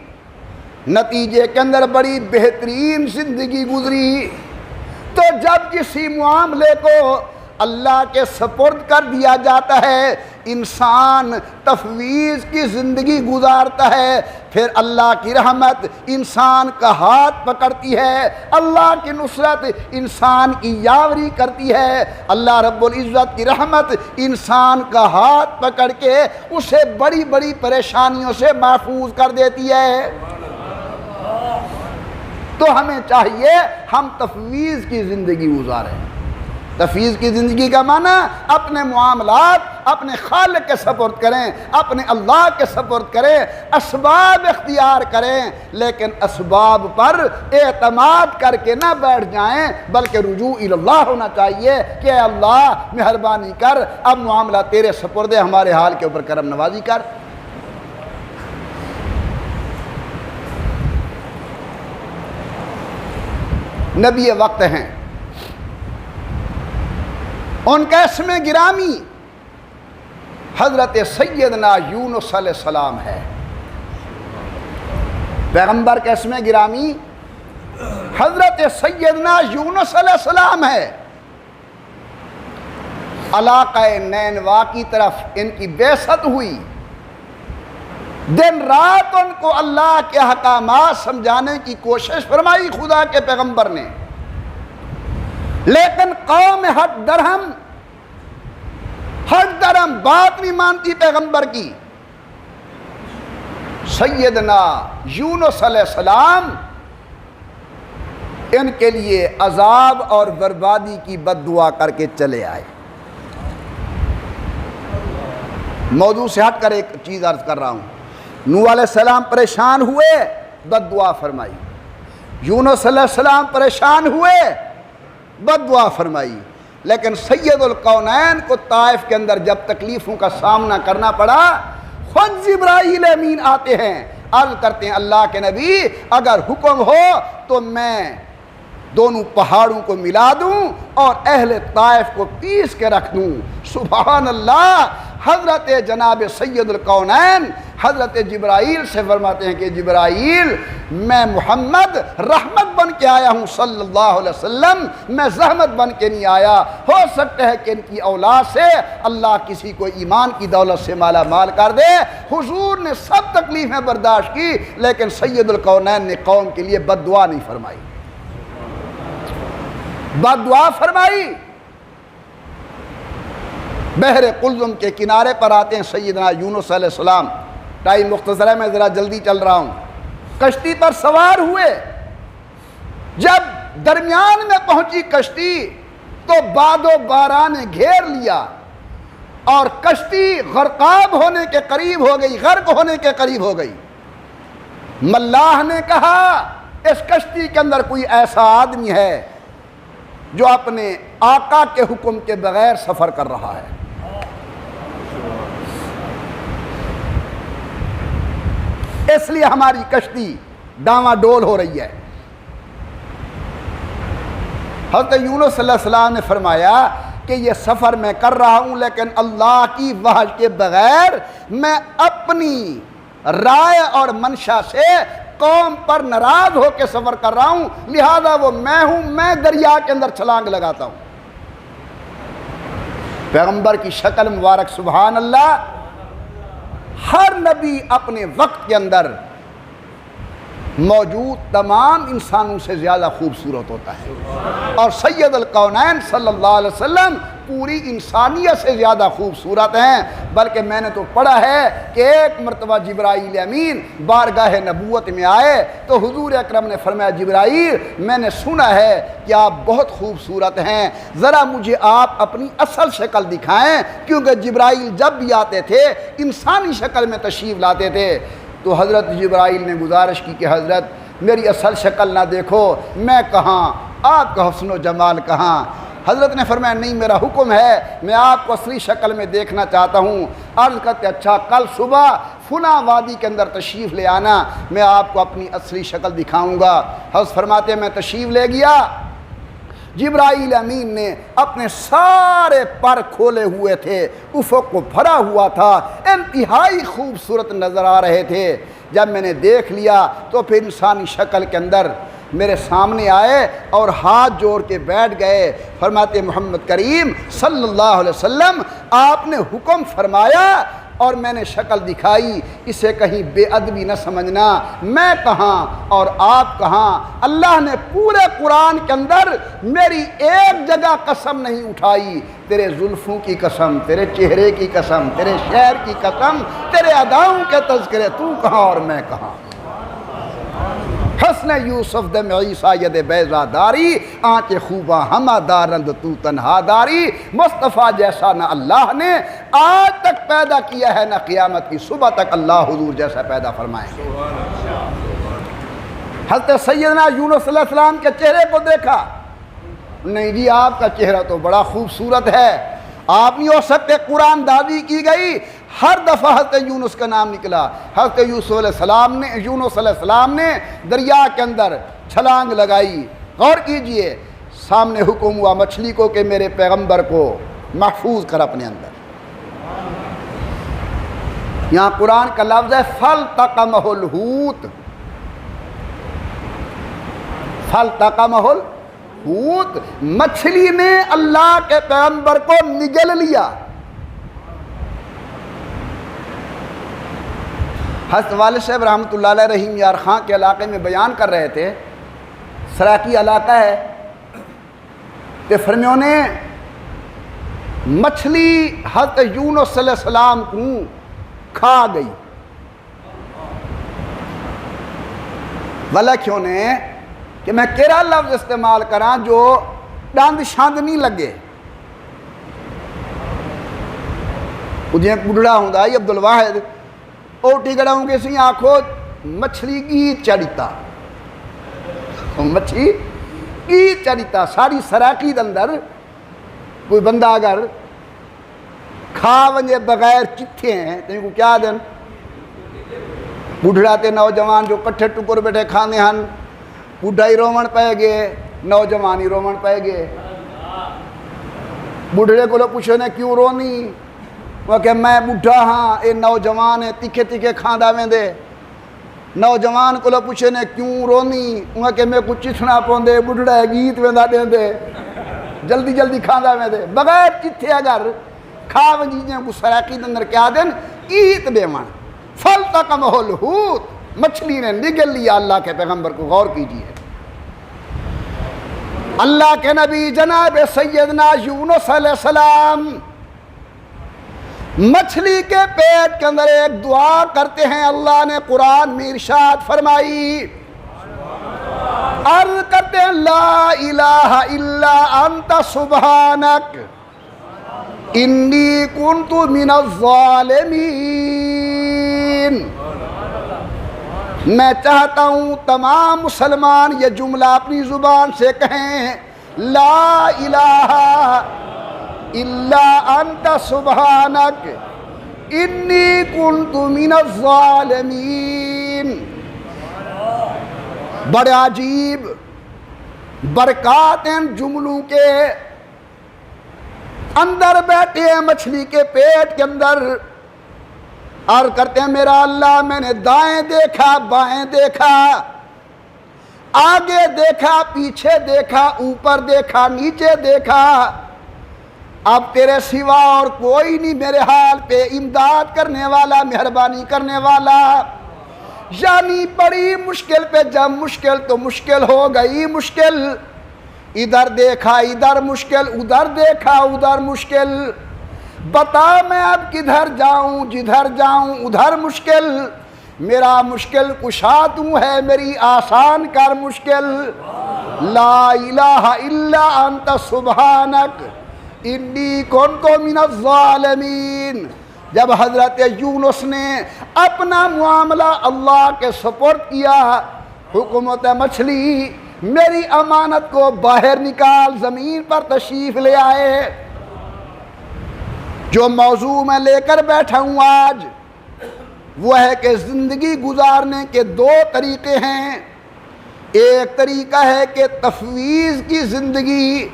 نتیجے کے اندر بڑی بہترین زندگی گزری۔ تو جب کسی معاملے کو اللہ کے سپرد کر دیا جاتا ہے، انسان تفویض کی زندگی گزارتا ہے، پھر اللہ کی رحمت انسان کا ہاتھ پکڑتی ہے، اللہ کی نصرت انسان کی یاوری کرتی ہے، اللہ رب العزت کی رحمت انسان کا ہاتھ پکڑ کے اسے بڑی بڑی پریشانیوں سے محفوظ کر دیتی ہے۔ تو ہمیں چاہیے ہم تفویض کی زندگی گزاریں۔ تفویض کی زندگی کا معنی اپنے معاملات اپنے خالق کے سپرد کریں، اپنے اللہ کے سپرد کریں، اسباب اختیار کریں، لیکن اسباب پر اعتماد کر کے نہ بیٹھ جائیں، بلکہ رجوع اللہ ہونا چاہیے کہ اے اللہ مہربانی کر، اب معاملہ تیرے سپرد ہے، ہمارے حال کے اوپر کرم نوازی کر۔ نبی وقت ہیں، ان کا اسم گرامی حضرت سیدنا یونس علیہ السلام ہے۔ پیغمبر کا اسم گرامی حضرت سیدنا یونس علیہ السلام ہے۔ علاقہ نینوا کی طرف ان کی بعثت ہوئی، دن رات ان کو اللہ کے احکامات سمجھانے کی کوشش فرمائی خدا کے پیغمبر نے، لیکن قوم ہٹ درہم بات نہیں مانتی پیغمبر کی۔ سیدنا یونس علیہ السلام ان کے لیے عذاب اور بربادی کی بد دعا کر کے چلے آئے۔ موضوع سے ہٹ کر ایک چیز عرض کر رہا ہوں، نوح علیہ السلام پریشان ہوئے، بد دعا فرمائی۔ یونس علیہ السلام پریشان ہوئے، بد دعا فرمائی۔ لیکن سید الکونین کو طائف کے اندر جب تکلیفوں کا سامنا کرنا پڑا، خود جبرائیل امین آتے ہیں، عرض کرتے ہیں اللہ کے نبی اگر حکم ہو تو میں دونوں پہاڑوں کو ملا دوں اور اہل طائف کو پیس کے رکھ دوں۔ سبحان اللہ۔ حضرت جناب سید الکونین حضرت جبرائیل سے فرماتے ہیں کہ جبرائیل میں محمد رحمت بن کے آیا ہوں صلی اللہ علیہ وسلم، میں زحمت بن کے نہیں آیا۔ ہو سکتا ہے کہ ان کی اولاد سے اللہ کسی کو ایمان کی دولت سے مالا مال کر دے۔ حضور نے سب تکلیفیں برداشت کی، لیکن سید الکونین نے قوم کے لیے بد دعا نہیں فرمائی، بد دعا فرمائی۔ بحر قلزم کے کنارے پر آتے ہیں سیدنا یونس علیہ السلام۔ ٹائم مختصر ہے، میں ذرا جلدی چل رہا ہوں۔ کشتی پر سوار ہوئے، جب درمیان میں پہنچی کشتی تو باد و باران نے گھیر لیا اور کشتی غرقاب ہونے کے قریب ہو گئی، غرق ہونے کے قریب ہو گئی۔ ملاح نے کہا اس کشتی کے اندر کوئی ایسا آدمی ہے جو اپنے آقا کے حکم کے بغیر سفر کر رہا ہے۔ اس لیے ہماری کشتی ڈاواں ڈول ہو رہی ہے۔ حضرت یونس صلی اللہ علیہ وسلم نے فرمایا کہ یہ سفر میں کر رہا ہوں، لیکن اللہ کی وحی کے بغیر میں اپنی رائے اور منشا سے قوم پر ناراض ہو کے سفر کر رہا ہوں، لہذا وہ میں ہوں، میں دریا کے اندر چھلانگ لگاتا ہوں۔ پیغمبر کی شکل مبارک سبحان اللہ۔ ہر نبی اپنے وقت کے اندر موجود تمام انسانوں سے زیادہ خوبصورت ہوتا ہے، اور سید الکونین صلی اللہ علیہ وسلم پوری انسانیت سے زیادہ خوبصورت ہیں۔ بلکہ میں نے تو پڑھا ہے کہ ایک مرتبہ جبرائیل امین بارگاہ نبوت میں آئے تو حضور اکرم نے فرمایا جبرائیل میں نے سنا ہے کہ آپ بہت خوبصورت ہیں، ذرا مجھے آپ اپنی اصل شکل دکھائیں، کیونکہ جبرائیل جب بھی آتے تھے انسانی شکل میں تشریف لاتے تھے۔ تو حضرت جبرائیل نے گزارش کی کہ حضرت میری اصل شکل نہ دیکھو، میں کہاں آپ کا حسن و جمال کہاں؟ حضرت نے فرمایا نہیں، میرا حکم ہے، میں آپ کو اصلی شکل میں دیکھنا چاہتا ہوں۔ عرض کرتے اچھا کل صبح فلاں وادی کے اندر تشریف لے آنا، میں آپ کو اپنی اصلی شکل دکھاؤں گا۔ حضرت فرماتے ہیں میں تشریف لے گیا، جبرائیل امین نے اپنے سارے پر کھولے ہوئے تھے، افق کو بھرا ہوا تھا، انتہائی خوبصورت نظر آ رہے تھے۔ جب میں نے دیکھ لیا تو پھر انسانی شکل کے اندر میرے سامنے آئے اور ہاتھ جوڑ کے بیٹھ گئے۔ فرماتے محمد کریم صلی اللہ علیہ وسلم آپ نے حکم فرمایا اور میں نے شکل دکھائی، اسے کہیں بے ادبی نہ سمجھنا، میں کہاں اور آپ کہاں۔ اللہ نے پورے قرآن کے اندر میری ایک جگہ قسم نہیں اٹھائی، تیرے زلفوں کی قسم، تیرے چہرے کی قسم، تیرے شعر کی قسم، تیرے اداؤں کے تذکرے، تو کہاں اور میں کہاں۔ حسن یوسف دم عیسیٰ ید بیضا داری، آنچ خوباں ہمہ دارند تو تنہا داری۔ مصطفیٰ جیسا نہ اللہ نے آج تک پیدا کیا ہے، نہ قیامت کی صبح تک اللہ حضور جیسا پیدا فرمائیں گے۔ حضرت سیدنا یونس علیہ السلام کے چہرے کو دیکھا، نہیں جی آپ کا چہرہ تو بڑا خوبصورت ہے، آپ نہیں ہو سکتے، قرآن دادی کی گئی۔ ہر دفعہ حضرت یونس کا نام نکلا، حضرت یونس علیہ السلام نے دریا کے اندر چھلانگ لگائی۔ غور کیجئے، سامنے حکم ہوا مچھلی کو کہ میرے پیغمبر کو محفوظ کر اپنے اندر۔ یہاں قرآن کا لفظ ہے فَالْتَقَمَهُ الْحُوتُ، فَالْتَقَمَهُ الْحُوتُ، مچھلی نے اللہ کے پیغمبر کو نگل لیا۔ حضرت والد صاحب رحمۃ اللہ علیہ رحیم یار خان کے علاقے میں بیان کر رہے تھے، سراکی علاقہ ہے، کہ فرمیوں نے مچھلی حضرت یونس علیہ السلام کو کھا گئی۔ والا کیوں نے کہ میں کیڑا لفظ استعمال کراں جو ڈاند شاند نہیں لگے۔ مجھے بڑھڑا ہوں دا یہ عبدالواحد اوٹی گڑا ہوں گے سی آنکھوں مچھلی کی چڑیتا، مچھلی کی چڑیتا۔ ساری سراکی اندر کوئی بندہ اگر کھا ونجے بغیر چتھے ہیں تو کو کیا دن بڑھڑا تے نوجوان جو کٹھے ٹکر بیٹھے کھانے ہن، بڑھا ہی رومن پہ گئے، نوجوان ہی رومن پہ گئے۔ بڑھڑے کو لوگ پوچھو نے کیوں رونی، وہ کہ میں بڑھا ہاں، اے نوجوان ہے تکھے تکھے کھاندہ میں دے۔ نوجوان کو لوگ پوچھے نے کیوں رونی، وہ کہ میں کچھ چتھنا پوندے، بڑھڑا ہے گیت میں دا دیں دے، جلدی جلدی کھاندہ میں دے۔ بغیر چتھے اگر کھا ونجیجیں کو سراکی اندر کیا دن گیت بے من۔ فَالْتَقَمَهُ الْحُوتُ، مچھلی نے نگل لیا اللہ کے پیغمبر کو۔ غور کیجئے، اللہ کے نبی جناب سیدنا یونس علیہ السلام مچھلی کے پیٹ کے اندر ایک دعا کرتے ہیں، اللہ نے قرآن میں ارشاد فرمائی، عرض کرتے ہیں لا الہ الا انت سبحانک انی کنت من الظالمین۔ میں چاہتا ہوں تمام مسلمان یہ جملہ اپنی زبان سے کہیں، لا الہ الا انت سبحانک انی کنت من الظالمین۔ بڑے عجیب برکات ان جملوں کے اندر بیٹھے ہیں مچھلی کے پیٹ کے اندر، اور کرتے ہیں میرا اللہ میں نے دائیں دیکھا بائیں دیکھا، آگے دیکھا پیچھے دیکھا، اوپر دیکھا نیچے دیکھا، اب تیرے سوا اور کوئی نہیں میرے حال پہ امداد کرنے والا، مہربانی کرنے والا۔ یعنی بڑی مشکل پہ جب مشکل تو مشکل ہو گئی مشکل، ادھر دیکھا ادھر مشکل، ادھر دیکھا ادھر مشکل، بتا میں اب کدھر جاؤں، جدھر جاؤں ادھر مشکل، میرا مشکل کشا تو ہے میری آسان کر مشکل، لا الہ الا انت سبحانک انی کنت من الظالمین۔ جب حضرت یونس نے اپنا معاملہ اللہ کے سپرد کیا، حکومت مچھلی میری امانت کو باہر نکال، زمین پر تشریف لے آئے۔ جو موضوع میں لے کر بیٹھا ہوں آج وہ ہے کہ زندگی گزارنے کے دو طریقے ہیں۔ ایک طریقہ ہے کہ تفویض کی زندگی،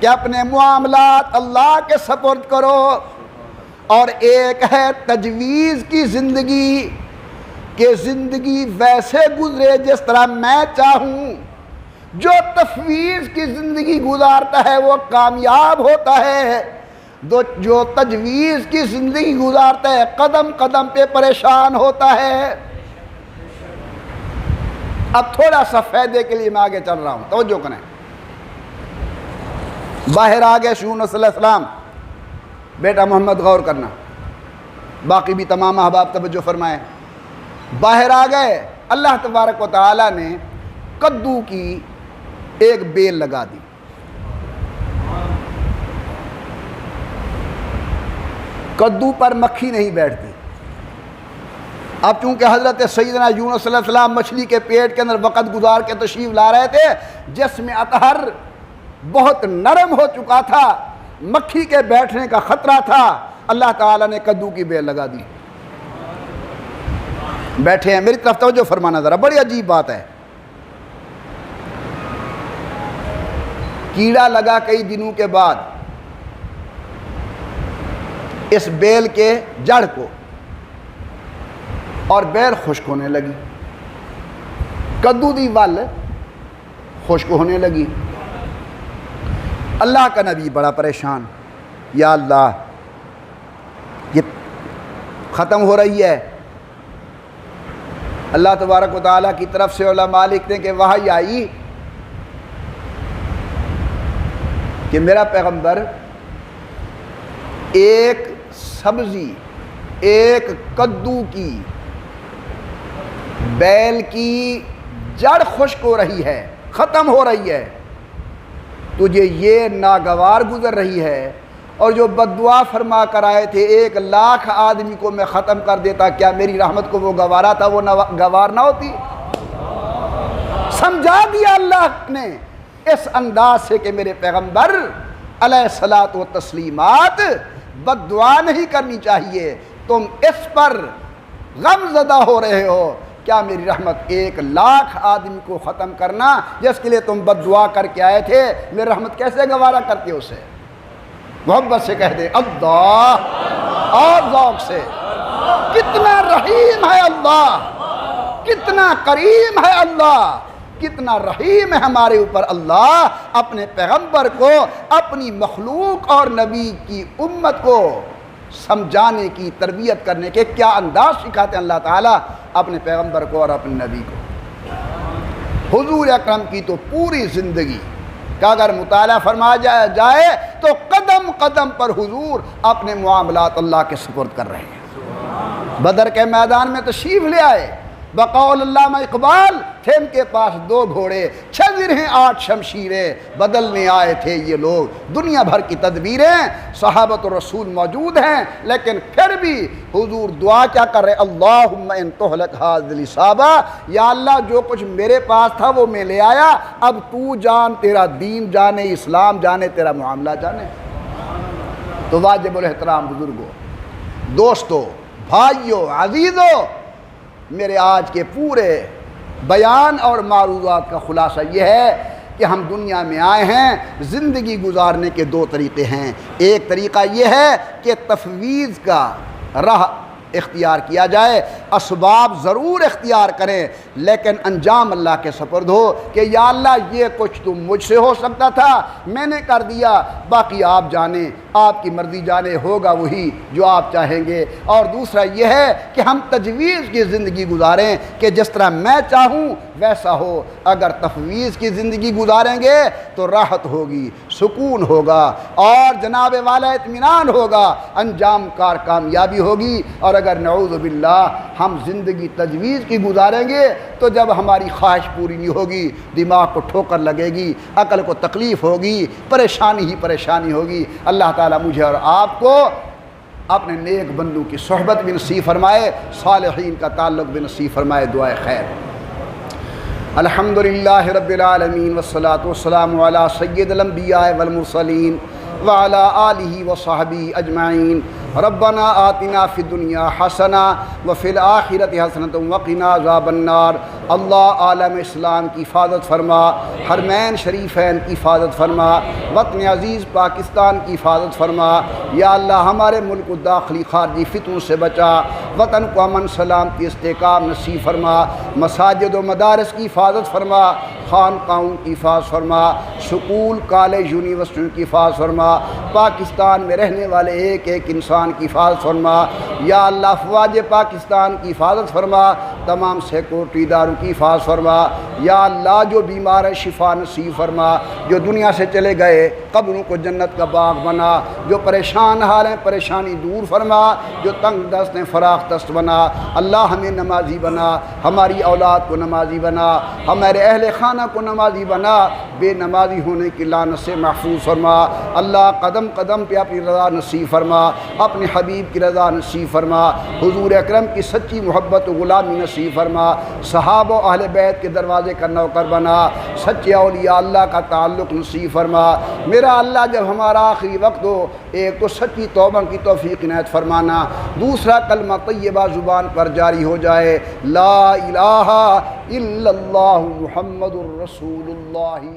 کہ اپنے معاملات اللہ کے سپرد کرو، اور ایک ہے تجویز کی زندگی، کہ زندگی ویسے گزرے جس طرح میں چاہوں۔ جو تفویض کی زندگی گزارتا ہے وہ کامیاب ہوتا ہے، جو تجویز کی زندگی گزارتا ہے قدم قدم پہ پریشان ہوتا ہے۔ اب تھوڑا سا فائدے کے لیے میں آگے چل رہا ہوں، توجہ کریں۔ باہر آ گئے یونس صلی اللہ علیہ السلام، بیٹا محمد غور کرنا، باقی بھی تمام احباب توجہ فرمائیں۔ باہر آ گئے، اللہ تبارک و تعالی نے کدو کی ایک بیل لگا دی۔ کدو پر مکھی نہیں بیٹھتی۔ اب چونکہ حضرت سیدنا یونس صلی اللہ علیہ وسلم مچھلی کے پیٹ کے اندر وقت گزار کے تشریف لا رہے تھے، جسم اطہر بہت نرم ہو چکا تھا، مکھی کے بیٹھنے کا خطرہ تھا، اللہ تعالیٰ نے کدو کی بیل لگا دی۔ بیٹھے ہیں، میری طرف توجہ فرمانا ذرا، بڑی عجیب بات ہے۔ کیڑا لگا کئی دنوں کے بعد اس بیل کے جڑ کو، اور بیل خشک ہونے لگی، کدو دی ول خشک ہونے لگی۔ اللہ کا نبی بڑا پریشان، یا اللہ یہ ختم ہو رہی ہے۔ اللہ تبارک و تعالیٰ کی طرف سے علماء لکھتے ہیں کہ وحی آئی کہ میرا پیغمبر ایک سبزی، ایک کدو کی بیل کی جڑ خشک ہو رہی ہے، ختم ہو رہی ہے، تجھے یہ ناگوار گزر رہی ہے، اور جو بد دعا فرما کر آئے تھے 1,00,000 آدمی کو میں ختم کر دیتا، کیا میری رحمت کو وہ گوارا تھا؟ وہ گوار نہ ہوتی؟ سمجھا دیا اللہ نے اس انداز سے کہ میرے پیغمبر علیہ الصلاۃ والتسلیمات بد دعا نہیں کرنی چاہیے، تم اس پر غم زدہ ہو رہے ہو، کیا میری رحمت 1,00,000 آدمی کو ختم کرنا جس کے لیے تم بد دعا کر کے آئے تھے، میری رحمت کیسے گوارا کرتے ہو؟ اسے محبت سے کہہ دے اللہ، اور ذوق سے، کتنا رحیم ہے اللہ، کتنا کریم ہے اللہ، کتنا رحیم ہے ہمارے اوپر اللہ، اپنے پیغمبر کو، اپنی مخلوق اور نبی کی امت کو سمجھانے کی، تربیت کرنے کے کیا انداز سکھاتے ہیں اللہ تعالیٰ اپنے پیغمبر کو اور اپنے نبی کو۔ حضور اکرم کی تو پوری زندگی کا اگر مطالعہ فرمایا جائے تو قدم قدم پر حضور اپنے معاملات اللہ کے سپرد کر رہے ہیں۔ بدر کے میدان میں تشریف لے آئے، بقول علامہ اقبال تھے ان کے پاس 2 گھوڑے، 6 زرہیں 8 شمشیریں، بدلنے آئے تھے یہ لوگ دنیا بھر کی تدبیریں، صحابۃ الرسول موجود ہیں، لیکن پھر بھی حضور دعا کیا کر رہے؟ اللہم ان تہلک ھذہ العصابہ، یا اللہ جو کچھ میرے پاس تھا وہ میں لے آیا، اب تو جان، تیرا دین جانے، اسلام جانے، تیرا معاملہ جانے۔ تو واجب الاحترام بزرگوں، دوستو، بھائیو، عزیزو، میرے آج کے پورے بیان اور معروضات کا خلاصہ یہ ہے کہ ہم دنیا میں آئے ہیں، زندگی گزارنے کے 2 طریقے ہیں۔ ایک طریقہ یہ ہے کہ تفویض کا راہ اختیار کیا جائے، اسباب ضرور اختیار کریں، لیکن انجام اللہ کے سپرد ہو کہ یا اللہ یہ کچھ تو مجھ سے ہو سکتا تھا، میں نے کر دیا، باقی آپ جانیں، آپ کی مرضی جانے، ہوگا وہی جو آپ چاہیں گے۔ اور دوسرا یہ ہے کہ ہم تجویز کی زندگی گزاریں کہ جس طرح میں چاہوں ویسا ہو۔ اگر تفویض کی زندگی گزاریں گے تو راحت ہوگی، سکون ہوگا، اور جناب والا اطمینان ہوگا، انجام کار کامیابی ہوگی۔ اور اگر نعوذ باللہ ہم زندگی تجویز کی گزاریں گے تو جب ہماری خواہش پوری نہیں ہوگی، دماغ کو ٹھوکر لگے گی، عقل کو تکلیف ہوگی، پریشانی ہی پریشانی ہوگی۔ اللہ تعالیٰ مجھے اور آپ کو اپنے نیک بندوں کی صحبت بھی نصیب فرمائے، صالحین کا تعلق بھی نصیب فرمائے۔ دعائے خیر۔ الحمدللہ رب العالمین والصلاة والسلام علی سید الانبیاء والمرسلین وعلی آلہ وصحبہ اجمعین ربنا آتنا فی الدنیا حسنہ وفی الآخرۃ حسنۃ وقنا عذاب النار۔ اللہ عالم اسلام کی حفاظت فرما، حرمین شریفین کی حفاظت فرما، وطن عزیز پاکستان کی حفاظت فرما۔ یا اللہ ہمارے ملک کو داخلی خارجی فتنوں سے بچا، وطن کو امن سلامتی استحکام نصیب فرما، مساجد و مدارس کی حفاظت فرما، خانقاہوں کی حفاظت فرما، سکول کالج یونیورسٹیوں کی حفاظت فرما، پاکستان میں رہنے والے ایک ایک انسان کی حفاظت فرما۔ یا اللہ افواج پاکستان کی حفاظت فرما، تمام سیکورٹی اداروں کی حفاظت فرما۔ یا اللہ جو بیمار ہے شفا نصیب فرما، جو دنیا سے چلے گئے قبروں کو جنت کا باغ بنا، جو پریشان حال ہیں پریشانی دور فرما، جو تنگ دست ہیں فراخ دست بنا۔ اللہ ہمیں نمازی بنا، ہماری اولاد کو نمازی بنا، ہمارے اہل خانہ کو نمازی بنا، بے نمازی ہونے کی لعنت سے محفوظ فرما۔ اللہ قدم قدم پہ اپنی رضا نصیب فرما، اپنے حبیب کی رضا نصیب فرما، حضور اکرم کی سچی محبت و غلامی نصیب فرما، صحابہ و اہل بیت کے دروازے کا نوکر بنا، سچے اولیاء اللہ کا تعلق نصیب فرما۔ میرا اللہ جب ہمارا آخری وقت ہو، ایک تو سچی توبہ کی توفیق عنایت فرمانا، دوسرا کلمہ طیبہ زبان پر جاری ہو جائے، لا الہ الا اللہ محمد الرسول اللہ۔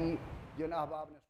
جناب آپ نے